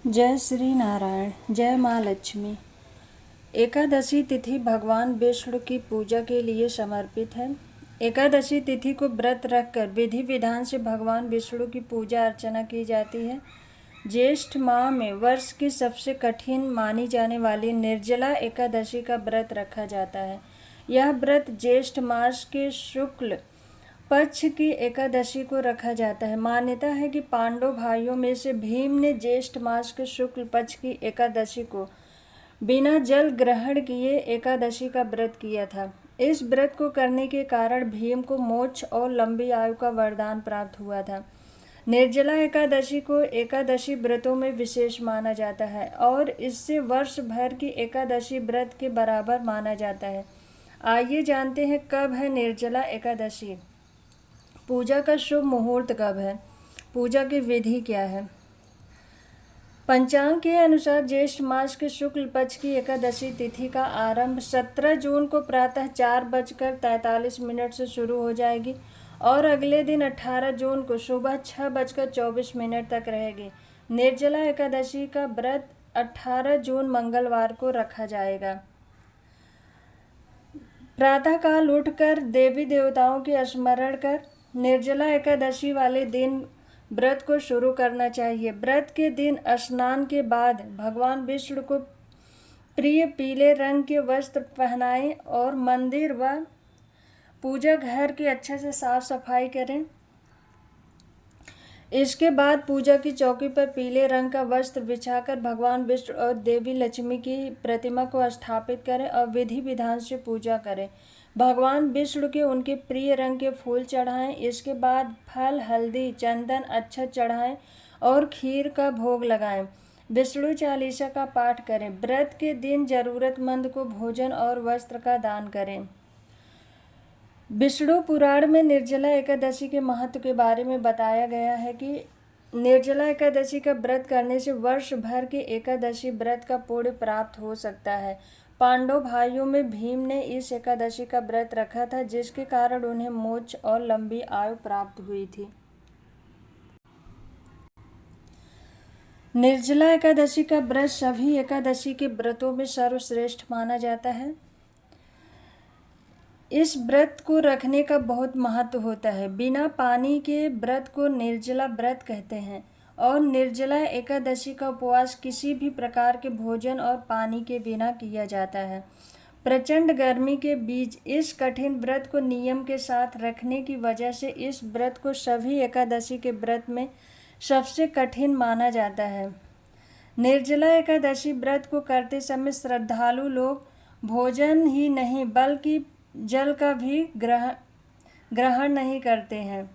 जय श्री नारायण। जय माँ लक्ष्मी। एकादशी तिथि भगवान विष्णु की पूजा के लिए समर्पित है। एकादशी तिथि को व्रत रखकर विधि विधान से भगवान विष्णु की पूजा अर्चना की जाती है। ज्येष्ठ माह में वर्ष की सबसे कठिन मानी जाने वाली निर्जला एकादशी का व्रत रखा जाता है। यह व्रत ज्येष्ठ मास के शुक्ल पक्ष की एकादशी को रखा जाता है। मान्यता है कि पांडव भाइयों में से भीम ने ज्येष्ठ मास के शुक्ल पक्ष की एकादशी को बिना जल ग्रहण किए एकादशी का व्रत किया था। इस व्रत को करने के कारण भीम को मोक्ष और लंबी आयु का वरदान प्राप्त हुआ था। निर्जला एकादशी को एकादशी व्रतों में विशेष माना जाता है और इससे वर्ष भर की एकादशी व्रत के बराबर माना जाता है। आइए जानते हैं कब है निर्जला एकादशी। पूजा का शुभ मुहूर्त कब है, पूजा की विधि क्या है। पंचांग के अनुसार ज्येष्ठ मास के शुक्ल पक्ष की एकादशी तिथि का आरंभ 17 जून को प्रातः 4:43 से शुरू हो जाएगी और अगले दिन 18 जून को सुबह 6:24 तक रहेगी। निर्जला एकादशी का व्रत 18 जून मंगलवार को रखा जाएगा। प्रातःकाल उठकर देवी देवताओं के स्मरण कर निर्जला एकादशी वाले दिन व्रत को शुरू करना चाहिए। व्रत के दिन स्नान के बाद भगवान विष्णु को प्रिय पीले रंग के वस्त्र पहनाएं और मंदिर व पूजा घर की अच्छे से साफ सफाई करें। इसके बाद पूजा की चौकी पर पीले रंग का वस्त्र बिछाकर भगवान विष्णु और देवी लक्ष्मी की प्रतिमा को स्थापित करें और विधि विधान से पूजा करें। भगवान विष्णु के उनके प्रिय रंग के फूल चढ़ाएं। इसके बाद फल, हल्दी, चंदन, अक्षत चढ़ाएं और खीर का भोग लगाएं। विष्णु चालीसा का पाठ करें। व्रत के दिन जरूरतमंद को भोजन और वस्त्र का दान करें। विष्णु पुराण में निर्जला एकादशी के महत्व के बारे में बताया गया है कि निर्जला एकादशी का व्रत करने से वर्ष भर के एकादशी व्रत का पुण्य प्राप्त हो सकता है। पांडव भाइयों में भीम ने इस एकादशी का व्रत रखा था, जिसके कारण उन्हें मोक्ष और लंबी आयु प्राप्त हुई थी। निर्जला एकादशी का व्रत सभी एकादशी के व्रतों में सर्वश्रेष्ठ माना जाता है। इस व्रत को रखने का बहुत महत्व होता है। बिना पानी के व्रत को निर्जला व्रत कहते हैं और निर्जला एकादशी का उपवास किसी भी प्रकार के भोजन और पानी के बिना किया जाता है। प्रचंड गर्मी के बीच इस कठिन व्रत को नियम के साथ रखने की वजह से इस व्रत को सभी एकादशी के व्रत में सबसे कठिन माना जाता है। निर्जला एकादशी व्रत को करते समय श्रद्धालु लोग भोजन ही नहीं बल्कि जल का भी ग्रहण नहीं करते हैं।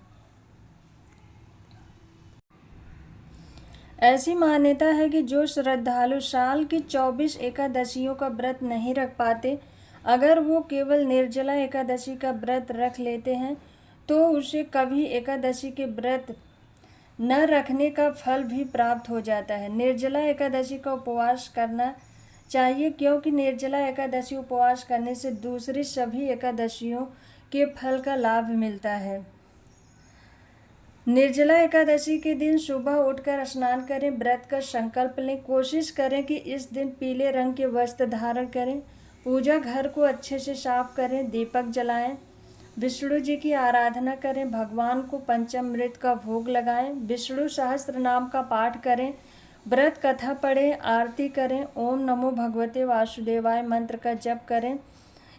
ऐसी मान्यता है कि जो श्रद्धालु साल की 24 एकादशियों का व्रत नहीं रख पाते, अगर वो केवल निर्जला एकादशी का व्रत रख लेते हैं तो उसे कभी एकादशी के व्रत न रखने का फल भी प्राप्त हो जाता है। निर्जला एकादशी का उपवास करना चाहिए क्योंकि निर्जला एकादशी उपवास करने से दूसरी सभी एकादशियों के फल का लाभ मिलता है। निर्जला एकादशी के दिन सुबह उठकर स्नान करें, व्रत का संकल्प लें। कोशिश करें कि इस दिन पीले रंग के वस्त्र धारण करें। पूजा घर को अच्छे से साफ करें, दीपक जलाएं, विष्णु जी की आराधना करें, भगवान को पंचामृत का भोग लगाएं, विष्णु सहस्त्र नाम का पाठ करें, व्रत कथा पढ़ें, आरती करें, ओम नमो भगवते वासुदेवाय मंत्र का जप करें।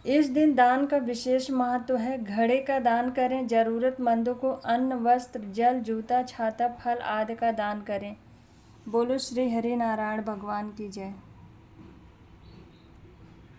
इस दिन दान का विशेष महत्व है। घड़े का दान करें। जरूरतमंदों को अन्न, वस्त्र, जल, जूता, छाता, फल आदि का दान करें। बोलो श्री हरि नारायण भगवान की जय।